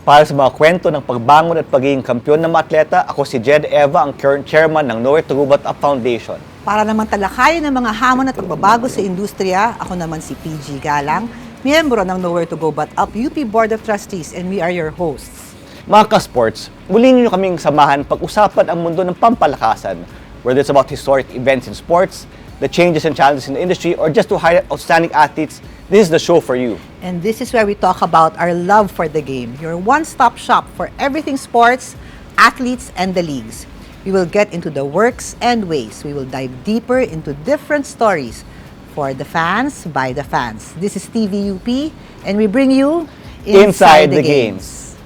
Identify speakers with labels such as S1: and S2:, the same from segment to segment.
S1: Para sa mga kwento ng pagbangon at pagiging kampeon ng mga atleta, ako si Jed Eva, ang current chairman ng Nowhere to Go But Up Foundation.
S2: Para naman talakayin ng mga hamon at pagbabago sa industriya, ako naman si PG Galang, miyembro ng Nowhere to Go But Up UP Board of Trustees, and we are your hosts.
S1: Mga ka-sports, muli niyo kaming samahan pag-usapan ang mundo ng pampalakasan, whether it's about historic events in sports, the changes and challenges in the industry, or just to highlight outstanding athletes. This is the show for you.
S2: And this is where we talk about our love for the game, your one-stop shop for everything sports, athletes, and the leagues. We will get into the works and ways. We will dive deeper into different stories for the fans, by the fans. This is TVUP, and we bring you
S1: Inside the Games.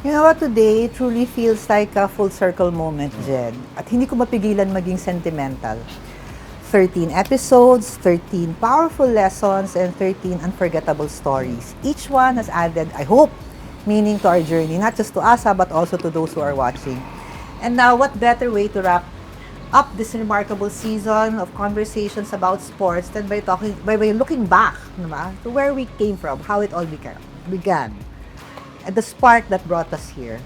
S2: You know what, today truly feels like a full circle moment, Jed. At hindi ko mapigilan maging sentimental. 13 episodes, 13 powerful lessons, and 13 unforgettable stories. Each one has added, I hope, meaning to our journey, not just to us, but also to those who are watching. And now, what better way to wrap up this remarkable season of conversations about sports than by looking back, diba, to where we came from, how it all began, and the spark that brought us here.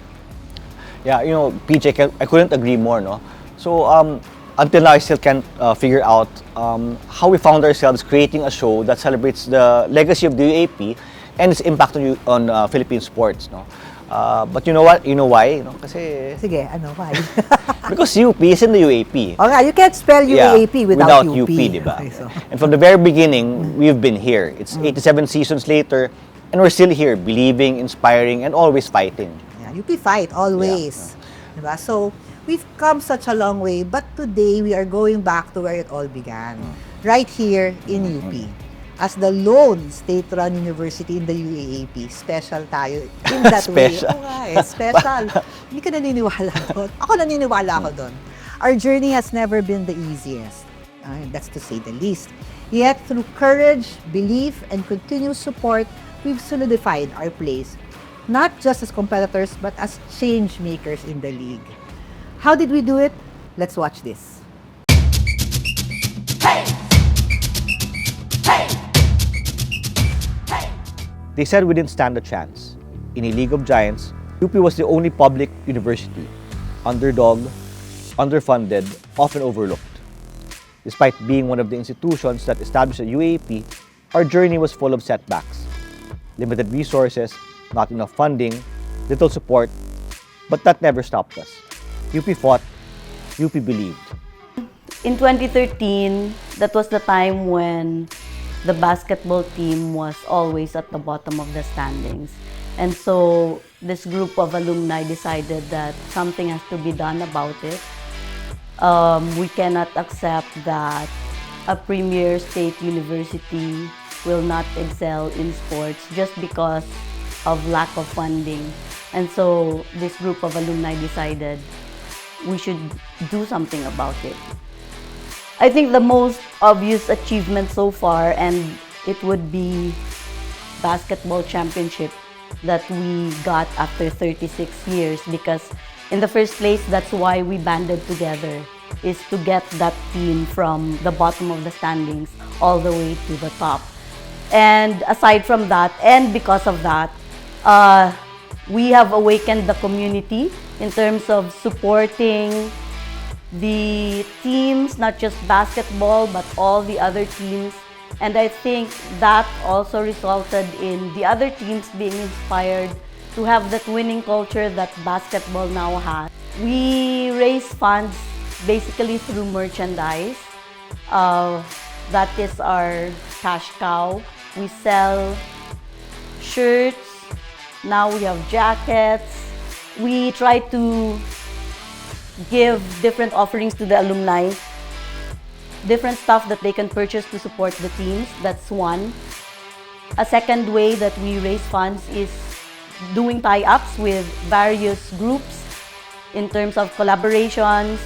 S1: Yeah, you know, PJ, I couldn't agree more, no? So, until now, I still can't figure out how we found ourselves creating a show that celebrates the legacy of the UAP and its impact on Philippine sports, no? But you know what? You know why? No? Kasi
S2: Sige, ano, why?
S1: because UP is in the UAP.
S2: Oh, nga, you can't spell UAP without UP.
S1: Diba?
S2: Okay, so.
S1: And from the very beginning, we've been here. It's 87 seasons later, and we're still here, believing, inspiring, and always fighting.
S2: Yeah, UP fight, always. Diba? So, we've come such a long way, but today we are going back to where it all began. Right here in UP. As the lone state-run university in the UAAP, special tayo in that
S1: Special.
S2: way. Oo nga eh, special. Hindi ka naniniwala doon. Ako naniniwala ako doon. Our journey has never been the easiest. That's to say the least. Yet, through courage, belief, and continuous support, we've solidified our place, not just as competitors, but as change makers in the league. How did we do it? Let's watch this.
S1: They said we didn't stand a chance. In a league of giants, UP was the only public university, underdog, underfunded, often overlooked. Despite being one of the institutions that established the UAP, our journey was full of setbacks. Limited resources, not enough funding, little support, but that never stopped us. UP fought, UP believed.
S3: In 2013, that was the time when the basketball team was always at the bottom of the standings. And so this group of alumni decided that something has to be done about it. We cannot accept that a premier state university will not excel in sports just because of lack of funding. And so this group of alumni decided we should do something about it. I think the most obvious achievement so far, and it would be basketball championship that we got after 36 years, because in the first place, that's why we banded together, is to get that team from the bottom of the standings all the way to the top. And aside from that, and because of that, we have awakened the community in terms of supporting the teams, not just basketball, but all the other teams. And I think that also resulted in the other teams being inspired to have that winning culture that basketball now has. We raise funds basically through merchandise. That is our cash cow. We sell shirts. Now we have jackets. We try to give different offerings to the alumni, different stuff that they can purchase to support the teams. That's one. A second way that we raise funds is doing tie-ups with various groups in terms of collaborations.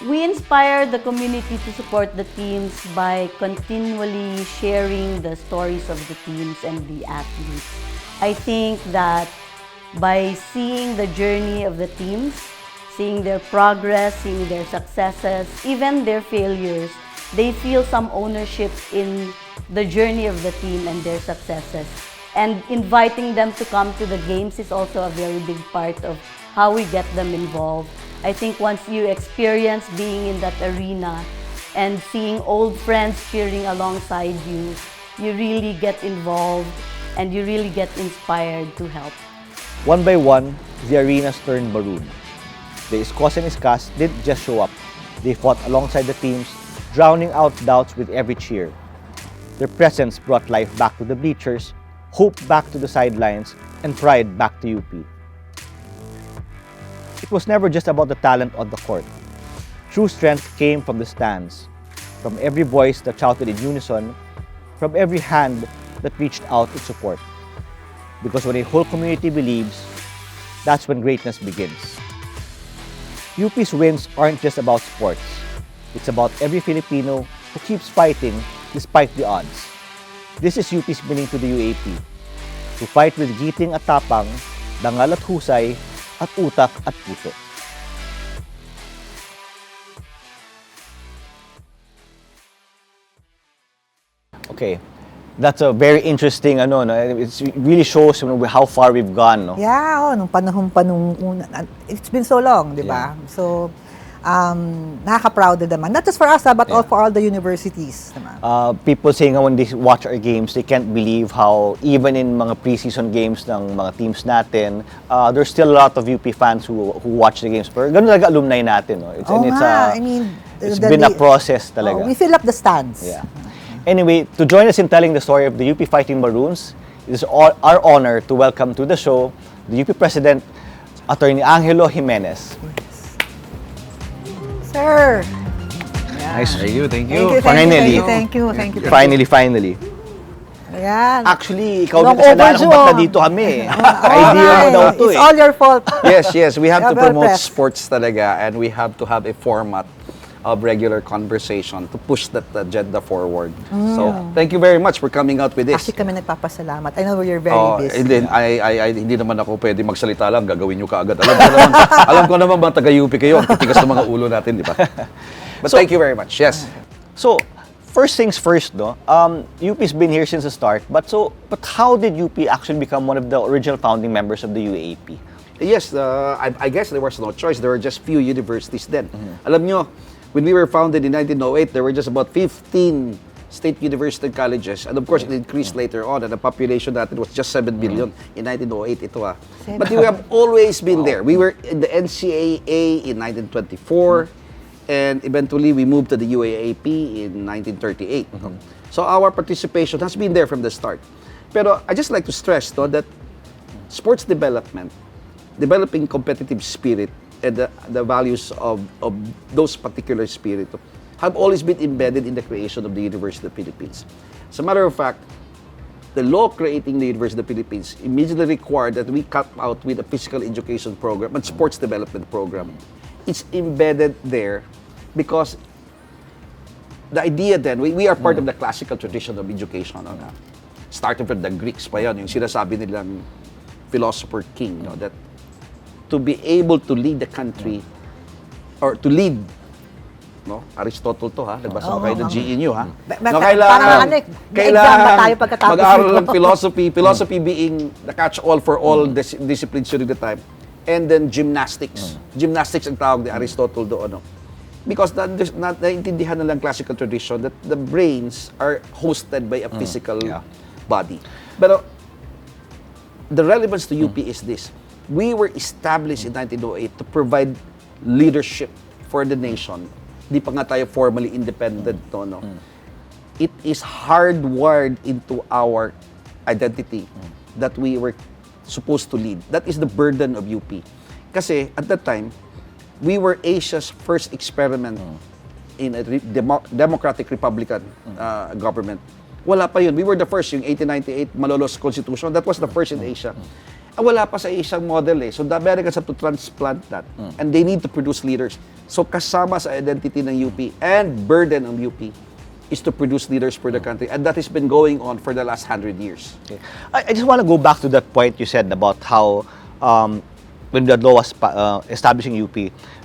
S3: We inspire the community to support the teams by continually sharing the stories of the teams and the athletes. I think that by seeing the journey of the teams, seeing their progress, seeing their successes, even their failures, they feel some ownership in the journey of the team and their successes. And inviting them to come to the games is also a very big part of how we get them involved. I think once you experience being in that arena and seeing old friends cheering alongside you, you really get involved and you really get inspired to help.
S1: One by one, the arenas turned maroon. The Iskos and Iskas didn't just show up. They fought alongside the teams, drowning out doubts with every cheer. Their presence brought life back to the bleachers, hope back to the sidelines, and pride back to UP. It was never just about the talent on the court. True strength came from the stands, from every voice that shouted in unison, from every hand that reached out in support. Because when a whole community believes, that's when greatness begins. UP's wins aren't just about sports. It's about every Filipino who keeps fighting despite the odds. This is UP's meaning to the UAP. To fight with giting at tapang, dangal at husay, at utak at puso. Okay, that's a very interesting, no? It really shows how far we've gone, no?
S2: Yeah, nung panahon pa nung una. It's been so long, di ba?
S1: Yeah.
S2: So, nakaka-proud naman. Not just for us, but all for all the universities. Naman.
S1: People saying when they watch our games, they can't believe how even in mga preseason games ng mga teams natin, there's still a lot of UP fans who watch the games. Pero ganun talaga alumni natin, no? It's been a process talaga.
S2: We fill up the stands.
S1: Yeah. Anyway, to join us in telling the story of the UP Fighting Maroons, it is our honor to welcome to the show the UP President, Attorney Angelo Jimenez.
S2: Sir!
S1: Nice.
S4: Thank you.
S2: Thank you. Thank you.
S1: Finally.
S2: Ayan.
S1: Actually, ikaw
S2: Long
S1: din kasalanan kung ba't
S2: overdue.
S1: nandito kami.
S2: Alright.
S1: Idea mo daw to
S2: It's all your fault.
S4: Yes, we have to
S2: Yeah, well
S4: promote
S2: pressed.
S4: sports talaga, and we have to have a format of regular conversation to push that agenda forward. So, thank you very much for coming out with this.
S2: Actually, kami nagpapasalamat. I know you're very busy.
S4: And then, hindi naman ako pwede magsalita lang, gagawin nyo kaagad. Alam ko naman ba taga-UP kayo, ang titigas ng mga ulo natin, di ba? But thank you very much, yes.
S1: So, first things first, no? UP's been here since the start, but how did UP actually become one of the original founding members of the UAP?
S4: Yes, I guess there was no choice. There were just few universities then. Alam nyo, when we were founded in 1908, there were just about 15 state university colleges. And of course, it increased later on. And the population natin was just 7 billion in 1908. Ito But we have always been there. We were in the NCAA in 1924. And eventually, we moved to the UAAP in 1938. So our participation has been there from the start. Pero I just like to stress that sports development, developing competitive spirit, and the values of those particular spirit have always been embedded in the creation of the University of the Philippines. As a matter of fact, the law creating the University of the Philippines immediately required that we cut out with a physical education program and sports development program. It's embedded there because the idea then, we are part of the classical tradition of education. Starting from the Greeks pa yan, yung sinasabi nilang philosopher king, that to be able to lead the country or to lead, Aristotle to nagbasa ko kayo ng inyo
S2: Parang exam ba tayo pagkatapos
S4: mag-aaral ng philosophy being the catch-all for all disciplines during the time, and then gymnastics ang tawag ni Aristotle doon, because naintindihan na lang classical tradition that the brains are hosted by a physical body. But the relevance to UP is this: we were established in 1908 to provide leadership for the nation. Di pa nga tayo formally independent, It is hardwired into our identity that we were supposed to lead. That is the burden of UP. Kasi at that time, we were Asia's first experiment in a democratic republican government. Wala pa yun. We were the first, yung 1898 Malolos Constitution. That was the first in Asia. Wala pa sa Asian model So the Americans have to transplant that. And they need to produce leaders. So kasama sa identity ng UP and burden ng UP is to produce leaders for the country. And that has been going on for the last 100 years.
S1: Okay. I just want to go back to that point you said about how when the law was establishing UP,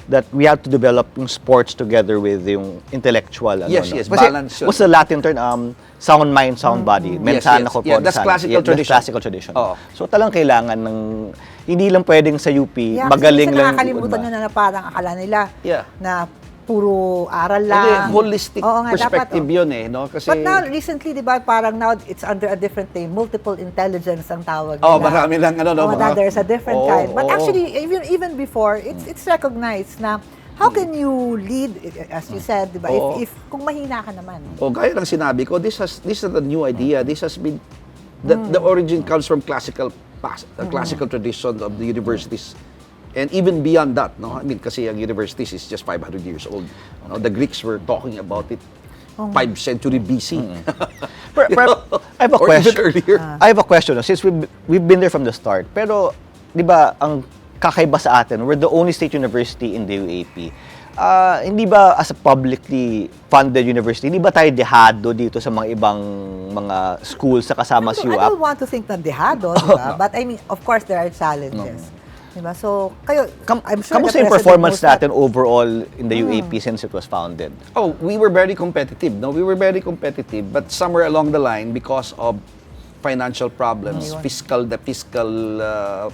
S1: that we have to develop yung sports together with yung intellectual.
S4: Yes,
S1: no?
S4: yes,
S1: Kasi
S4: balance yun.
S1: what's the Latin term? Sound mind, sound body.
S4: Yes,
S1: Mensana
S4: yes.
S1: corpora
S4: Yeah, that's
S1: sano.
S4: classical tradition.
S1: That's classical tradition.
S4: Oo.
S1: So talagang kailangan ng, hindi lang pwedeng sa UP,
S2: Yeah,
S1: magaling
S2: kasi
S1: lang.
S2: nakakalimutan nyo na parang akala nila
S4: Yeah.
S2: na puro aral lang.
S4: Hindi, holistic
S2: Oo nga,
S4: perspective
S2: dapat,
S4: yun eh, no? Kasi,
S2: But now, recently, di ba, parang now it's under a different name. Multiple intelligence ang tawag nila.
S4: oh, marami lang, ano, no?
S2: Oh,
S4: mga-
S2: there's a different
S4: Oo,
S2: kind. But
S4: oo.
S2: actually, even before, it's recognized na how can you lead, as you said, di ba,
S4: Oo.
S2: if kung mahina ka naman.
S4: O gaya ng sinabi ko, this is a new idea. This has been the origin comes from classical tradition of the universities. And even beyond that, no? I mean, kasi ang universities is just 500 years old. No? The Greeks were talking about it 5th century BC.
S1: I have a
S4: Or even
S1: question.
S4: earlier.
S1: I have a question. Since we've been there from the start, pero di ba ang kakaiba sa atin, we're the only state university in the UAP. Hindi ba as a publicly funded university, hindi ba tayo dehado dito sa mga ibang mga schools sa kasama si
S2: I
S1: UAP?
S2: don't want to think na dehado, di ba? But I mean, of course, there are challenges. Diba? So, kayo, I'm sure
S1: Kamusta yung
S2: the president
S1: performance
S2: knows that.
S1: natin overall in the UAP since it was founded?
S4: Oh, we were very competitive. No, we were very competitive, but somewhere along the line, because of financial problems, the fiscal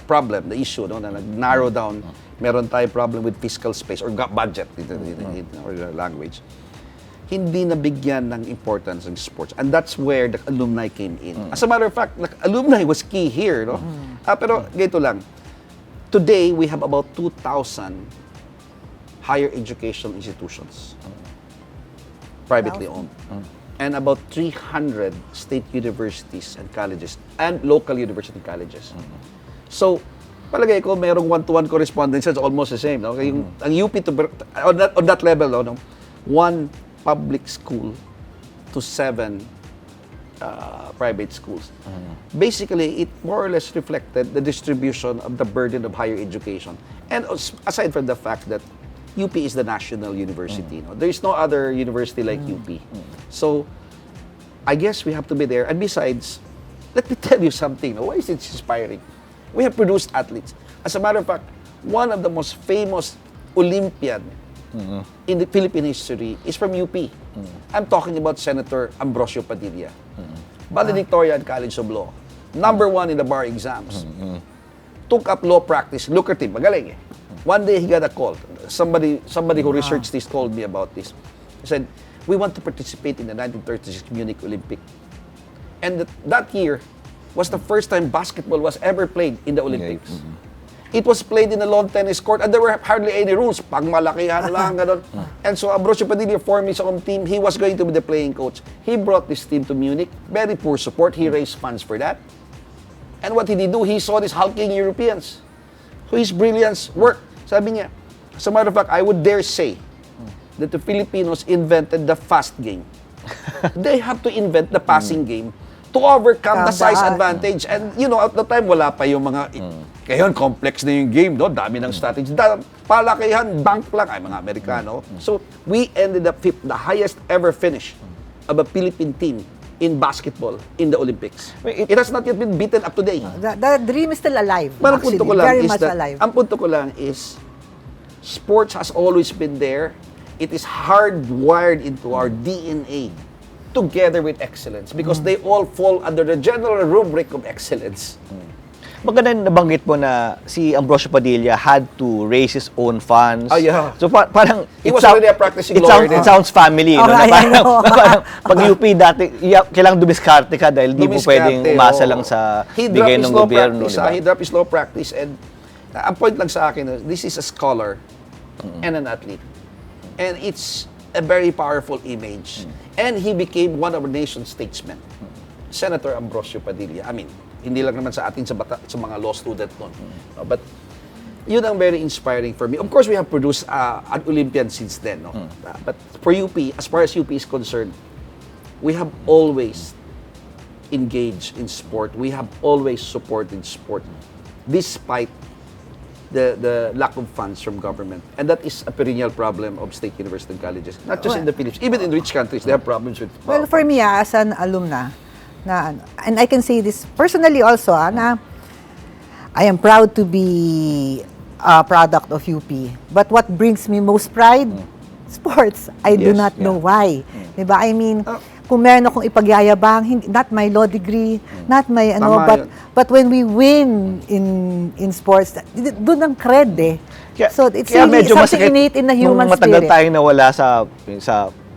S4: problem, the issue, no, na nag-narrow down, meron tayo problem with fiscal space or budget in our language. Hindi nabigyan ng importance ng sports, and that's where the alumni came in. As a matter of fact, alumni was key here, no. Pero ganito lang. Today, we have about 2,000 higher educational institutions, privately owned, and about 300 state universities and colleges, and local university colleges. So, palagay ko, mayroong one-to-one correspondence, it's almost the same. No? Ang UP, on that level, no? One public school to 7 private schools. Basically, it more or less reflected the distribution of the burden of higher education. And aside from the fact that UP is the national university, no? There is no other university like UP. So, I guess we have to be there. And besides, let me tell you something. No? Why is it inspiring? We have produced athletes. As a matter of fact, one of the most famous Olympian in the Philippine history is from UP. I'm talking about Senator Ambrosio Padilla. Valedictorian College of Law. #1 in the bar exams. Took up law practice. Lucrative. Magaling eh. One day he got a call. Somebody who researched this told me about this. He said, we want to participate in the 1936 Munich Olympic. And that year was the first time basketball was ever played in the Olympics. It was played in a lawn tennis court and there were hardly any rules. Pagmalakihan lang, gano'n. And so Ambrosio Padilla formed his own team. He was going to be the playing coach. He brought this team to Munich. Very poor support. He raised funds for that. And what did he do? He saw these hulking Europeans. So his brilliance worked. Sabi niya, as a matter of fact, I would dare say that the Filipinos invented the fast game. They have to invent the passing game to overcome the size advantage. And you know, at the time, wala pa yung mga, ngayon, complex na yung game, no? Dami ng strategy. Palakihan, bank lang, ay mga Amerikano. So, we ended up fifth, the highest ever finish of a Philippine team in basketball in the Olympics. It has not yet been beaten up today.
S2: The dream is still alive,
S4: Pero
S2: actually.
S4: punto ko lang
S2: Very
S4: is
S2: much
S4: that,
S2: alive.
S4: ang punto ko lang is, sports has always been there. It is hardwired into our DNA together with excellence because they all fall under the general rubric of excellence.
S1: Maganda nabanggit mo na si Ambrosio Padilla had to raise his own funds.
S4: Oh, yeah.
S1: So parang
S4: He was already a practicing lawyer then.
S1: It sounds family, no? Na
S2: I know.
S1: parang pag UP dati, kailangang dumiskarte ka dahil di mo pwedeng umasa lang sa bigay ng gobyerno, di ba?
S4: He dropped his law practice and ang point lang sa akin, this is a scholar and an athlete. And it's a very powerful image. And he became one of our nation's statesmen. Senator Ambrosio Padilla. I mean, hindi lang naman sa atin sa mga law student noon. No, but yun ang very inspiring for me. Of course, we have produced an Olympian since then. No? But for UP, as far as UP is concerned, we have always engaged in sport. We have always supported sport despite the lack of funds from government. And that is a perennial problem of state university and colleges. Not just in the Philippines. Even in rich countries, they have problems with
S2: Well, for me, as an alumna, and I can say this personally also, na I am proud to be product of UP. But what brings me most pride? Sports. I do
S4: Yes,
S2: not know
S1: yeah.
S2: why. Diba? I mean, kung meron akong ipagyayabang, not my law degree, not my ano,
S4: Tama
S2: but
S4: yun.
S2: but when we win in sports, doon ang cred eh. So it's
S1: kaya
S2: really
S1: medyo
S2: something
S1: masakit
S2: innate in the human
S1: nung matagal
S2: spirit.
S1: tayong nawala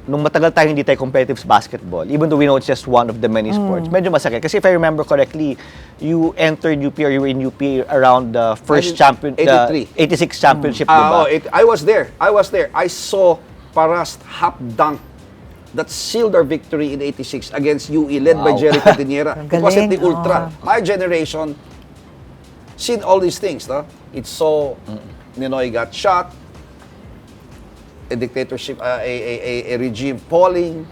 S1: nung matagal tayong hindi tayo competitive sa basketball, even though we know it's just one of the many sports, medyo masakit. Kasi if I remember correctly, you entered UP or you were in UP around the first
S4: 83.
S1: 86 championship, diba?
S4: I was there. I saw Parast half dunk that sealed our victory in 86 against UE, led by
S1: Wow.
S4: Jerry Cordillera.
S2: Ang
S4: It wasn't the
S2: galing,
S4: ultra. My generation seen all these things, no? It saw Ninoy got shot, a dictatorship, a regime falling,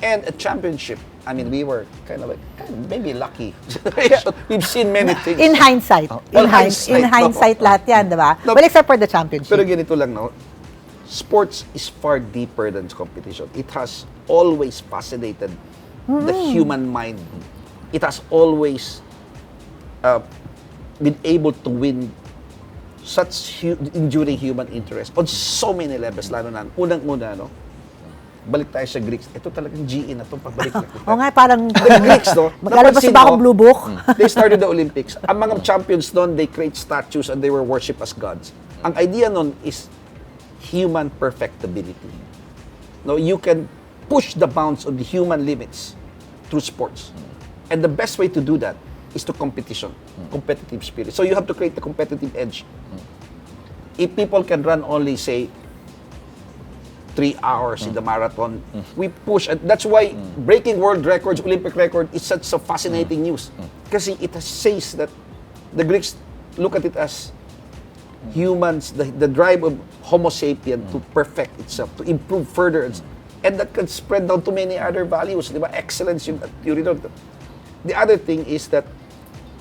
S4: and a championship. I mean, we were kind of like maybe lucky. We've seen many things.
S2: In hindsight.
S4: Well, hindsight,
S2: in hindsight,
S4: no.
S2: lahat yan, diba?
S4: No.
S2: Well, except for the championship.
S4: Pero ganito lang, no? Sports is far deeper than competition. It has always fascinated the human mind. It has always been able to win such enduring human interest on so many levels. Lalo na, unang-una, no? Balik tayo sa Greeks. Ito talagang GE na ito. Pagbalik na kita.
S2: Oo nga, parang
S4: The Greeks, no?
S2: maglalabas
S4: napansin
S2: ba
S4: mo,
S2: akong blue book?
S4: They started the Olympics. Ang mga champions doon, they create statues and they were worshipped as gods. Ang idea nun is human perfectibility. No, you can push the bounds of the human limits through sports. And the best way to do that is to competitive spirit. So you have to create the competitive edge. If people can run only, say, 3 hours in the marathon, we push. And that's why breaking world records, Olympic record, is such a fascinating news. Kasi it says that the Greeks look at it as humans, the drive of Homo sapien to perfect itself, to improve further. And that can spread down to many other values. Di ba? Excellence, yung theory doon. The other thing is that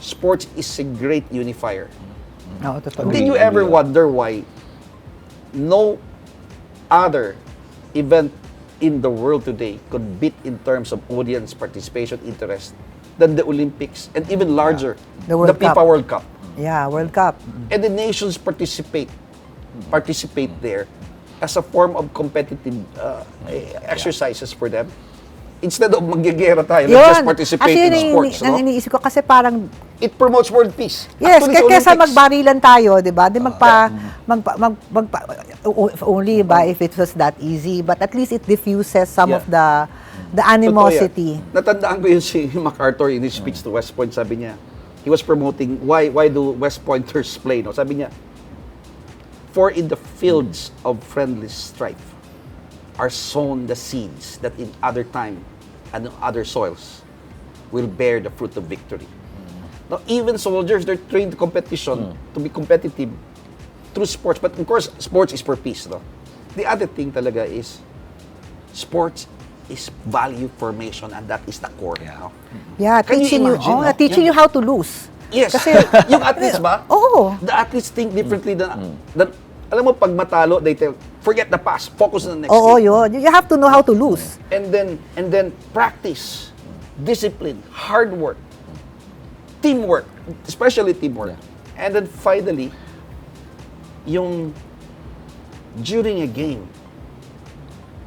S4: sports is a great unifier.
S2: Oo, totoo.
S4: Did you ever wonder why no other event in the world today could beat in terms of audience participation interest than the Olympics and even larger,
S2: The World
S4: FIFA
S2: Cup.
S4: World Cup?
S2: Yeah, World Cup.
S4: And the nations participate there as a form of competitive exercises for them. Instead of magyagera tayo, let's just participate in sports.
S2: Ang iniisip ko kasi parang,
S4: It promotes world peace.
S2: yes,
S4: Actually, sa
S2: kaysa
S4: Olympics,
S2: magbarilan tayo, di ba? If only if it was that easy, but at least it diffuses some
S4: Yeah.
S2: of the animosity.
S4: Totoo yan. Natandaan ko yun si MacArthur in his speech to West Point. Sabi niya, he was promoting why do West Pointers play. No? Sabi niya, for in the fields of friendly strife are sown the seeds that in other time and in other soils will bear the fruit of victory. Now, even soldiers, they're trained to competition, to be competitive through sports. But of course, sports is for peace. No? The other thing talaga is, sports is value formation and that is the core. No?
S2: Yeah,
S4: Can you
S2: teaching you,
S4: imagine, no?
S2: teaching you how to lose.
S4: Yes.
S2: Kasi,
S4: yung athletes ba?
S2: Oo.
S4: The athletes think differently than alam mo, pag matalo, they tell, forget the past, focus on the next
S2: Oo,
S4: game.
S2: yun. You have to know how to lose.
S4: And then practice, discipline, hard work, teamwork, especially teamwork. And then finally, yung during a game,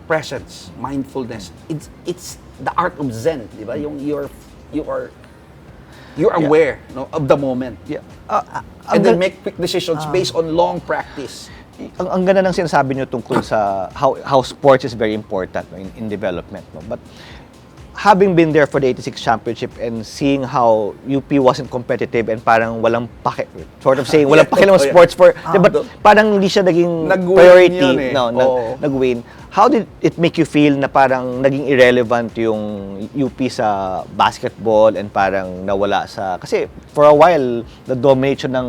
S4: presence, mindfulness, it's the art of Zen, di ba? Yung you're aware, no, of the moment.
S1: Yeah.
S4: And then make quick decisions based on long practice.
S1: Ang ganda ng sinasabi niyo tungkol sa how sports is very important, no, in development. No? But having been there for the 86 championship and seeing how UP wasn't competitive and parang walang sort of saying walang pakialam ng sports for, but parang hindi siya naging
S4: Nag-win
S1: priority.
S4: yun eh.
S1: No,
S4: Oo.
S1: nag-win. How did it make you feel na parang naging irrelevant yung UP sa basketball and parang nawala kasi for a while the domination ng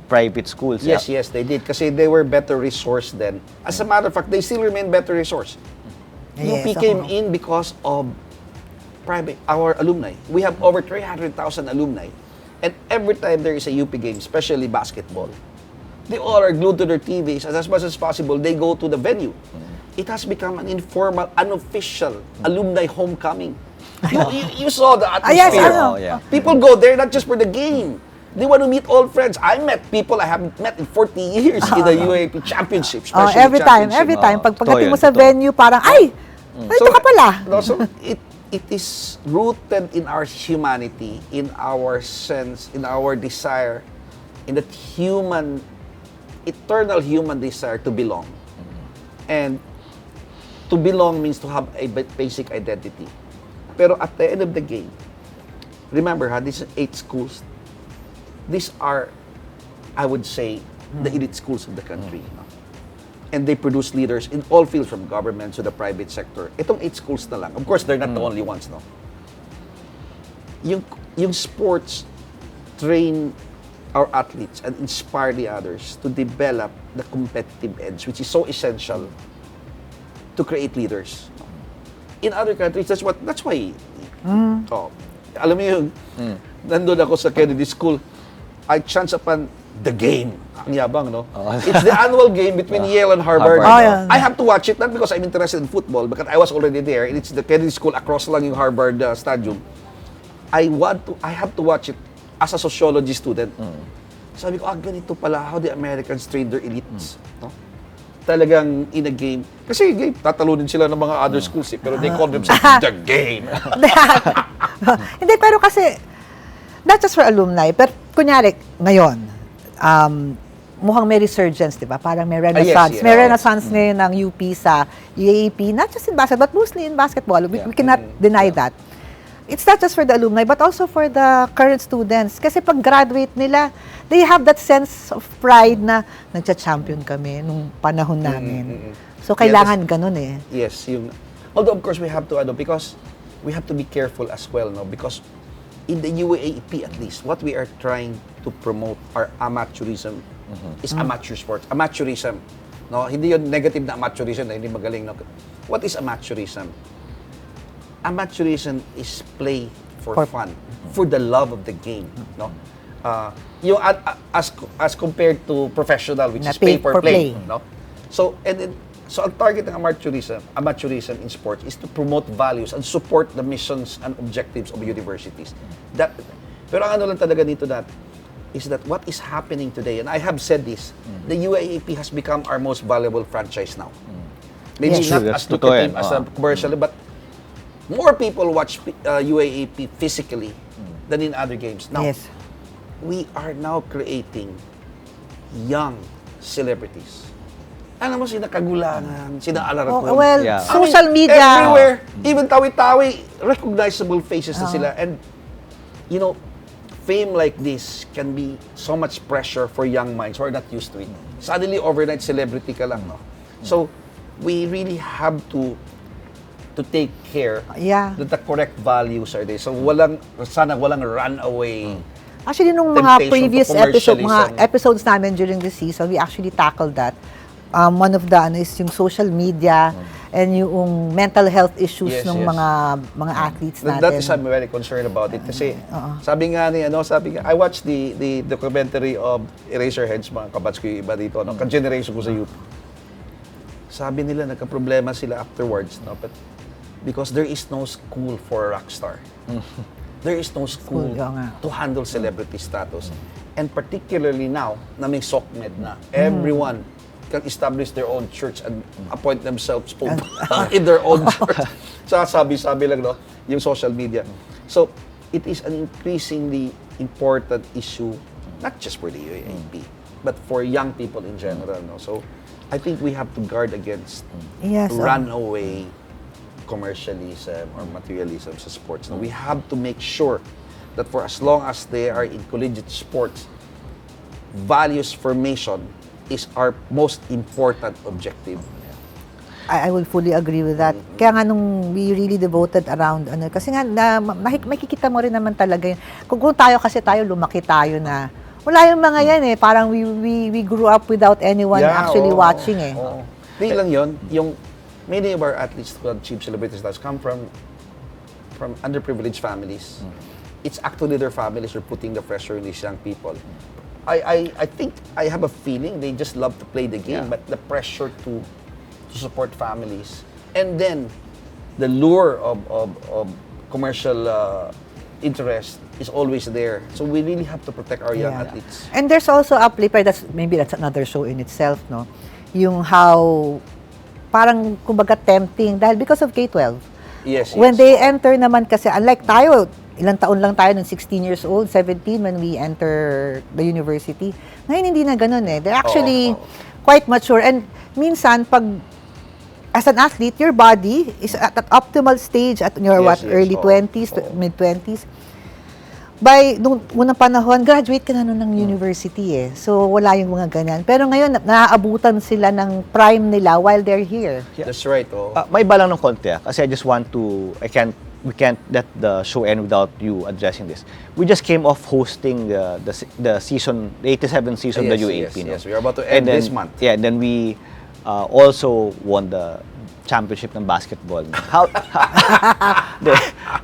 S1: private schools.
S4: Yes, they did. Kasi they were better resourced then. As a matter of fact, they still remain better resourced.
S2: Yes,
S4: UP came in because of our alumni. We have over 300,000 alumni. And every time there is a UP game, especially basketball, they all are glued to their TVs. As much as possible, they go to the venue. It has become an informal, unofficial alumni homecoming. You saw the atmosphere.
S2: Yes, I know.
S1: Yeah.
S4: People go there not just for the game. They want to meet old friends. I met people I haven't met in 40 years in the UAP Championship,
S2: Oh,
S4: especially
S2: every time.
S4: championship.
S2: Pag
S1: Totoo
S2: pagdating mo
S1: yan,
S2: sa
S1: totoo.
S2: venue, parang, ay, ito ka pala.
S4: No, so it is rooted in our humanity, in our sense, in our desire, in that eternal human desire to belong. And to belong means to have a basic identity. Pero at the end of the game, remember, these 8 schools, these are, I would say, the elite schools of the country. No? And they produce leaders in all fields, from government to the private sector. Itong 8 schools na lang. Of course, they're not the only ones, no? Yung sports train our athletes and inspire the others to develop the competitive edge, which is so essential to create leaders. In other countries, that's why, alam mo yung, nandun ako sa Kennedy School, I chance upon the game. Ang yabang, no? It's the annual game between Yale and Harvard.
S2: Harvard.
S4: I have to watch it, not because I'm interested in football, because I was already there, and it's the Kennedy School, across lang yung Harvard stadium. I have to watch it as a sociology student. Sabi ko, ganito pala how the Americans train their elites. No? Talagang in a game. Kasi game, tatalunin sila ng mga other schools, pero they call themselves the game.
S2: Hindi, pero kasi, not just for alumni, pero kunyari, ngayon, mukhang may resurgence, di ba? Parang may renaissance.
S4: Yes.
S2: May renaissance ngayon ng UP sa UAAP, not just in basketball, but mostly in basketball. We cannot deny that. It's not just for the alumni, but also for the current students. Kasi pag graduate nila, they have that sense of pride na nagcha-champion kami nung panahon namin. So, kailangan ganun eh.
S4: Yes, although of course we have to, because we have to be careful as well, no? Because in the UAAP at least, what we are trying to promote are amateurism. Is amateur sports. Amateurism. No? Hindi yun negative na amateurism na hindi magaling. No? What is amateurism? Amateurism is play for fun, for the love of the game. No? Yung as compared to professional, which is pay for play. No? So ang target ng amateurism in sports is to promote values and support the missions and objectives of universities. Pero ang ano lang talaga dito is that what is happening today, and I have said this, the UAAP has become our most valuable franchise now. Maybe
S2: Yes.
S4: not
S1: True,
S4: as
S1: that's totoo
S4: lucrative
S1: yan.
S4: as a commercial, but more people watch UAAP physically than in other games. Now,
S2: Yes.
S4: we are now creating young celebrities. Alam mo, sina Kagulangan, sina Alarcon.
S2: Well,
S1: Yeah.
S2: social media.
S4: Everywhere. Even Tawi-Tawi, recognizable faces na sila. And, fame like this can be so much pressure for young minds who are not used to it. Suddenly, overnight celebrity ka lang, no? So, we really have to take care that the correct values are there. So, sana walang runaway.
S2: Actually, nung mga
S4: Temptation to
S2: previous
S4: commercialism.
S2: episodes namin during the season, we actually tackled that. One of the is yung social media and yung mental health issues
S4: Yes,
S2: ng
S4: yes.
S2: mga athletes natin.
S4: That is I'm very concerned about it kasi sabi nga, I watched the documentary of Eraserheads, mga kabats ko yung iba dito, no? Ka-generation ko sa youth. Sabi nila nagka-problema sila afterwards, no? But because there is no school for a rock star. There is no school to handle celebrity status. And particularly now na may SOCMED na, everyone can establish their own church and appoint themselves pope in their own church. Sabi lang, no, yung social media. So, it is an increasingly important issue, not just for the UAAP, but for young people in general. No? So, I think we have to guard against runaway commercialism or materialism sa sports. No? We have to make sure that for as long as they are in collegiate sports, values formation is our most important objective.
S2: I will fully agree with that. Kaya nga nung we really devoted around, kasi nga, makikita mo rin naman talaga yun. Kung tayo lumaki tayo na, wala yung mga yan eh. Parang we grew up without anyone actually watching eh.
S4: Di lang yun, many of our athletes who achieve celebrity status come from underprivileged families. It's actually their families who are putting the pressure on these young people. I think I have a feeling they just love to play the game, but the pressure to support families, and then the lure of commercial interest is always there. So we really have to protect our young
S2: Yeah.
S4: athletes.
S2: And there's also a flip, maybe that's another show in itself, no? Yung how, parang, kumbaga, tempting, dahil because of K-12.
S4: Yes,
S2: When
S4: yes.
S2: they enter naman kasi, unlike tayo, ilang taon lang tayo, nung 16 years old, 17, when we enter the university. Ngayon, hindi na ganun eh. They're actually quite mature. And minsan, pag, as an athlete, your body is at an optimal stage at your early 20s, mid-20s. By nung unang panahon, graduate ka na nun ng university eh. So, wala yung mga ganyan. Pero ngayon, naaabutan sila ng prime nila while they're here.
S4: That's right.
S1: May iba lang ng konti kasi I just want to, we can't let the show end without you addressing this. We just came off hosting the season, the 87 season of the UAP.
S4: Yes, we are about to end this month.
S1: Yeah, and then we also won the championship ng basketball.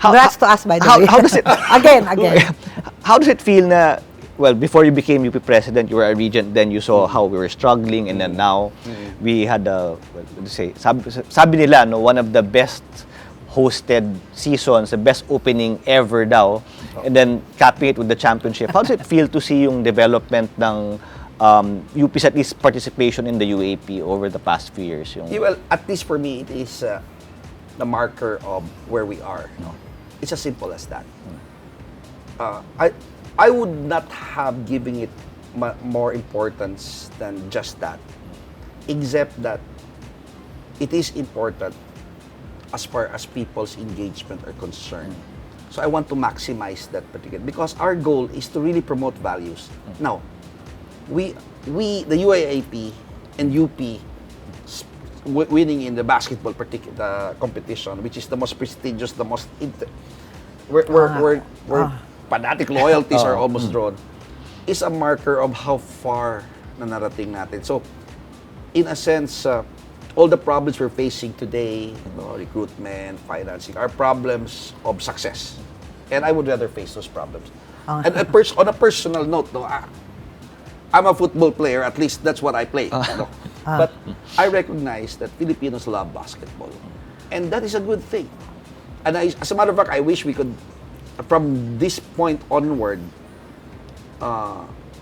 S2: Congrats to us, by the way.
S1: How does it...
S2: Again.
S1: How does it feel na, well, before you became UP president, you were a regent, then you saw how we were struggling, and then now we had sabi nila, no, one of the best hosted seasons, the best opening ever daw, and then capping it with the championship. How does it feel to see yung development ng UP's at least participation in the UAP over the past few years?
S4: Well, at least for me, it is the marker of where we are. No? It's as simple as that. I would not have given it more importance than just that, except that it is important as far as people's engagement are concerned. So I want to maximize that particular, because our goal is to really promote values. Now, we the UAAP and UP winning in the basketball particular competition, which is the most prestigious, the most where fanatic loyalties are almost drawn, is a marker of how far na narating natin. So, in a sense, all the problems we're facing today, recruitment, financing, are problems of success. And I would rather face those problems. And on a personal note, I'm a football player, at least that's what I play. But I recognize that Filipinos love basketball. And that is a good thing. And as a matter of fact, I wish we could, from this point onward,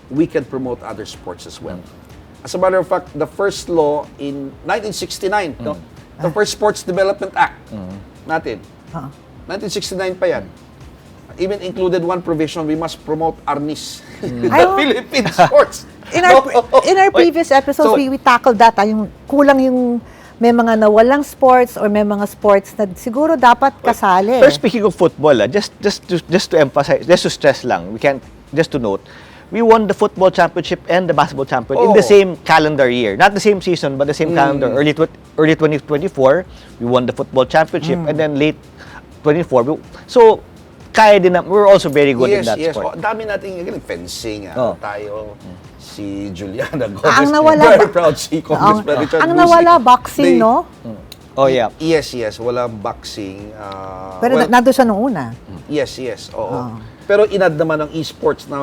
S4: we can promote other sports as well. As a matter of fact, the first law in 1969, the first Sports Development Act natin, 1969 pa yan. Even included one provision, we must promote ARNIS, the Philippine sports.
S2: In our previous episodes, we tackled that. Yung kulang yung may mga nawalang sports or may mga sports na siguro dapat kasali.
S1: First, speaking of football, just to emphasize, just to stress lang, just to note, we won the football championship and the basketball championship in the same calendar year. Not the same season, but the same calendar. Early 2024, we won the football championship, and then late 24. So, kaya din na, we're also very good in that sport.
S4: Dami nating fencing, tayo, si Juliana Gomez,
S2: Ang nawala
S4: very proud si Congressman Richard
S2: Ang
S4: Busey.
S2: nawala, boxing, no?
S1: Oh, yeah.
S4: Yes, walang boxing.
S2: Pero nandun siya nung una.
S4: Yes, oo. Pero inad naman ng esports na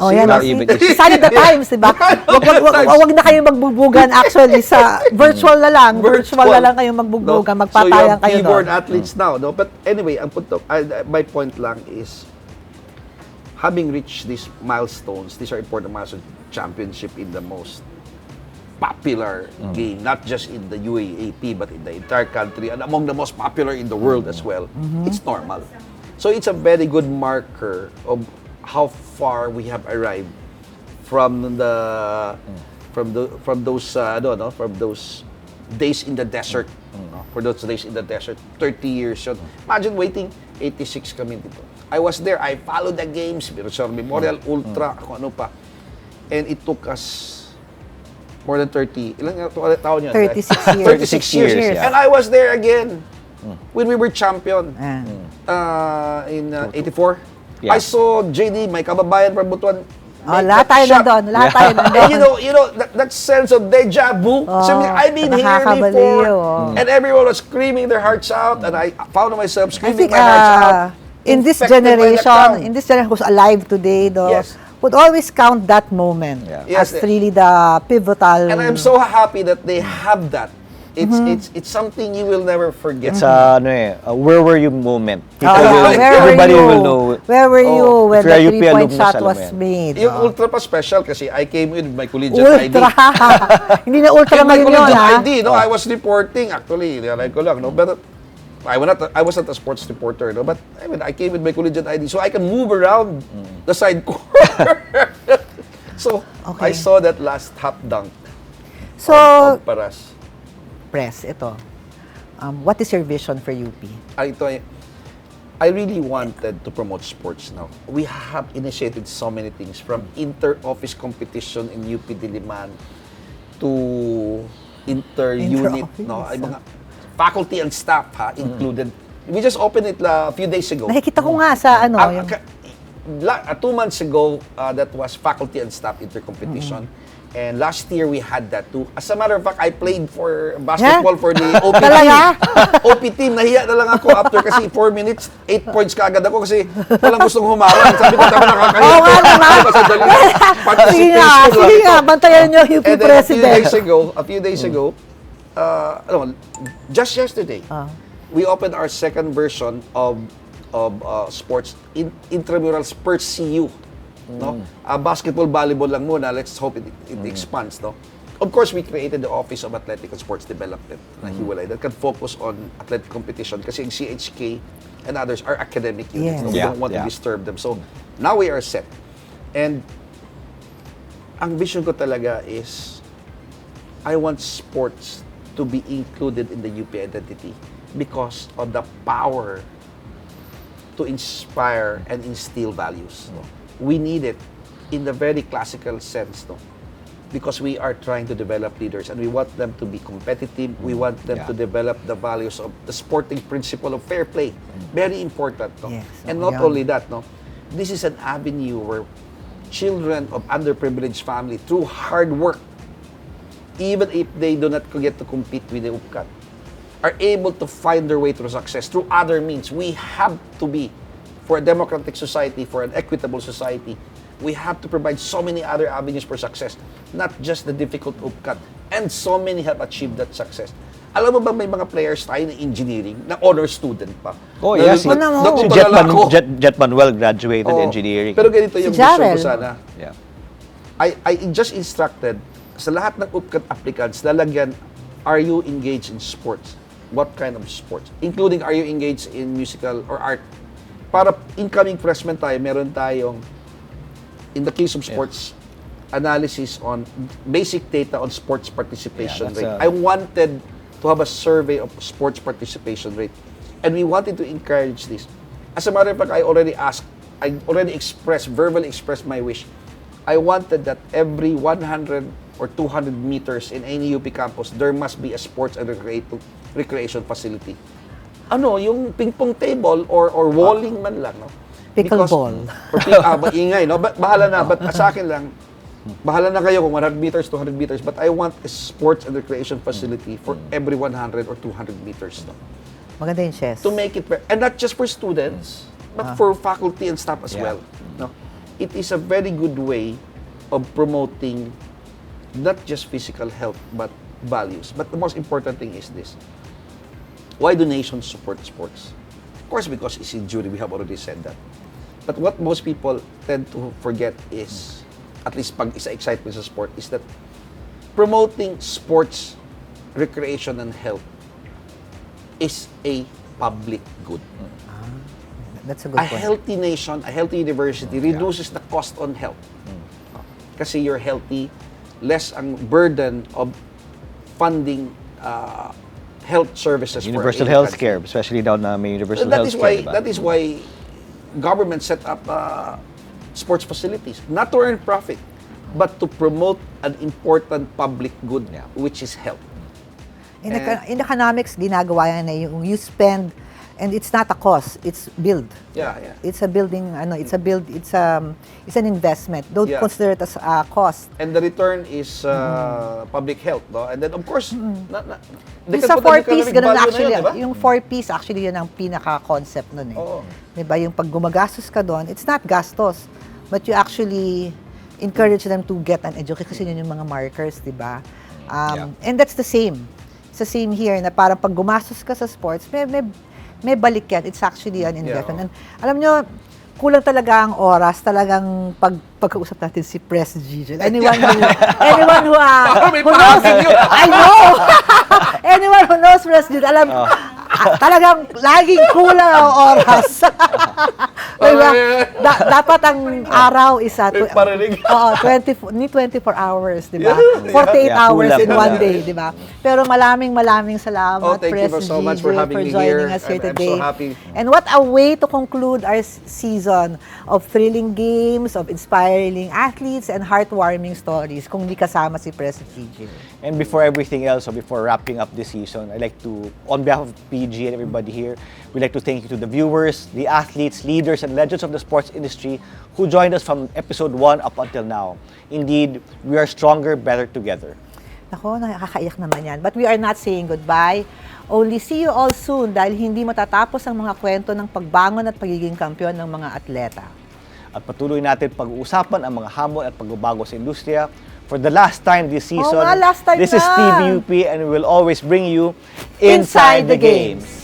S2: yan.
S1: even
S2: Sign of the times, diba? Wag na kayo magbugbugan actually sa virtual na lang. Virtual na lang kayo magbugbugan, magpatayang kayo doon.
S4: So, keyboard athletes now, no? But anyway, my point lang is, having reached these milestones, these are important milestones, championship in the most popular game, not just in the UAAP, but in the entire country, and among the most popular in the world as well. It's normal. So it's a very good marker of how far we have arrived from those days in the desert. For those days in the desert, 30 years yun. Imagine waiting, 86 kami dito. I was there, I followed the games, Virtual Memorial, Ultra, kung ano pa. And it took us more than 30, ilang taon yun?
S2: 36 years.
S1: 36 years, yeah.
S4: And I was there again when we were champion in 84.
S1: Yeah.
S4: I saw JD, my kababayan from Butuan.
S2: Lahat tayo nandun. Lahat tayo nandun.
S4: And you know that sense of deja vu. So, I've been here before, and everyone was screaming their hearts out, and I found myself screaming my hearts out.
S2: In this generation who's alive today, though, would always count that moment as really the pivotal.
S4: And I'm so happy that they have that It's something you will never forget.
S1: It's where were you moment.
S2: Everybody
S1: will know.
S2: Where were you when
S1: if you're a
S2: the
S1: UP
S2: 3-point
S1: alumnus,
S2: shot
S1: alam mo
S2: was
S1: yan.
S2: made?
S4: Yung ultra pa special kasi I came with my collegiate ID.
S2: Ultra! Hindi na ultra
S4: In my
S2: ngayon yun,
S4: collegiate
S2: ha?
S4: ID, no, I was reporting actually. Nilagay ko lang, no, but I was not a sports reporter, no, but I mean, I came with my collegiate ID so I can move around the side corner. So I saw that last top dunk
S2: So,
S4: of Paras.
S2: Press, ito. What is your vision for UP?
S4: I really wanted to promote sports now. We have initiated so many things from inter-office competition in UP Diliman to inter-unit, no, ay mga faculty and staff included. We just opened it a few days ago.
S2: Nakikita ko nga sa ano. Yung,
S4: 2 months ago, that was faculty and staff inter-competition. And last year, we had that too. As a matter of fact, I played for basketball for the OP team. OP team, nahiya na lang ako after kasi 4 minutes, 8 points kaagad ako kasi walang gustong humarang. Sabi ko, tabi nakakahiya.
S2: Oo nga naman. Sige nga, bantayan nyo UP
S4: And then
S2: President.
S4: a few days ago, just yesterday, we opened our second version of sports intramurals per CU. No, basketball, volleyball lang muna. Let's hope it expands. No, of course we created the Office of Athletic and Sports Development na hiwalay that can focus on athletic competition kasi yung CHK and others are academic units.
S2: Yes.
S4: No? We don't want to disturb them. So now we are set. And ang vision ko talaga is I want sports to be included in the UP identity because of the power to inspire and instill values. No? We need it in the very classical sense, no? Because we are trying to develop leaders and we want them to be competitive. We want them to develop the values of the sporting principle of fair play. Very important, no?
S2: Yes,
S4: And not only that, no? This is an avenue where children of underprivileged family, through hard work, even if they do not get to compete with the UPCAT, are able to find their way through success through other means. We have to be, for a democratic society, for an equitable society, we have to provide so many other avenues for success, not just the difficult UPCAT. And so many have achieved that success. Alam mo ba may mga players tayo na engineering, na honor student pa?
S1: Oh, yes. Si Jet Manuel graduated engineering.
S4: Pero ganito yung
S2: Si
S4: gusto ko
S2: Jarrell.
S4: sana.
S1: Yeah.
S4: I just instructed sa lahat ng UPCAT applicants, lalagyan, are you engaged in sports? What kind of sports? Including, are you engaged in musical or art? Para incoming freshman tayo, meron tayong, in the case of sports, analysis on basic data on sports participation rate. I wanted to have a survey of sports participation rate. And we wanted to encourage this. As a matter of fact, I already verbally expressed my wish. I wanted that every 100 or 200 meters in any UP campus, there must be a sports and recreation facility. Ano, yung ping-pong table or walling man lang, no?
S2: Pickleball.
S4: Maingay, no? Bahala na. But sa akin lang, bahala na kayo kung 100 meters, 200 meters, but I want a sports and recreation facility for every 100 or 200 meters, no?
S2: Maganda yung chess.
S4: To make it, and not just for students, but for faculty and staff as well, no? It is a very good way of promoting not just physical health, but values. But the most important thing is this. Why do nations support sports? Of course, because it's injury. We have already said that. But what most people tend to forget is, at least pag isa excitement sa sport, is that promoting sports, recreation, and health is a public good.
S2: That's a good
S4: A
S2: point.
S4: healthy nation, a healthy university reduces the cost on health. Kasi you're healthy, less ang burden of funding health services
S1: Universal
S4: for
S1: health care, especially down na may universal
S4: that
S1: health
S4: is
S1: care.
S4: why that is why government set up sports facilities, not to earn profit, but to promote an important public good, which is health.
S2: In economics, ginagawa yan na yung you spend, and it's not a cost, it's build.
S4: Yeah.
S2: It's a building, it's an investment. Don't consider it as a cost.
S4: And the return is public health, no? And then of course,
S2: Yung sa 4Ps, ganun na actually. Diba? Yung 4Ps, actually, yun ang pinaka-concept nun eh.
S4: Oo.
S2: Diba? Yung pag gumagastos ka doon, it's not gastos, but you actually encourage them to get an education kasi yun yung mga markers, diba? And that's the same. Sa same here, na parang pag gumastos ka sa sports, may balik yan. It's actually an investment. And alam nyo, kulang talaga ang oras, talagang pagkausap natin si Pres Gigi. Anyone who who knows, I know! Anyone who knows Pres Gigi, alam, talagang laging kulang ang oras. Diba? Dapat ang araw is 24 hours, di ba? 48 hours in one day, di ba? Pero maraming salamat,
S4: thank you
S2: Pres
S4: so much
S2: Gigi,
S4: for having me here.
S2: joining us here
S4: I'm
S2: today.
S4: so happy.
S2: And what a way to conclude our season of thrilling games, of inspiring athletes, and heartwarming stories kung di kasama si Pres Gigi.
S1: And before everything else, or before wrapping up this season, I'd like to, on behalf of PG and everybody here, we'd like to thank you to the viewers, the athletes, leaders, and legends of the sports industry who joined us from episode 1 up until now. Indeed, we are stronger, better together.
S2: Ako, nakakaiyak naman yan. But we are not saying goodbye. Only see you all soon dahil hindi matatapos ang mga kwento ng pagbangon at pagiging kampeon ng mga atleta.
S1: At patuloy natin pag-uusapan ang mga hamon at pagbabago sa industriya. For the last time this season,
S2: last time
S1: this is
S2: na.
S1: TVUP and we will always bring you inside the games.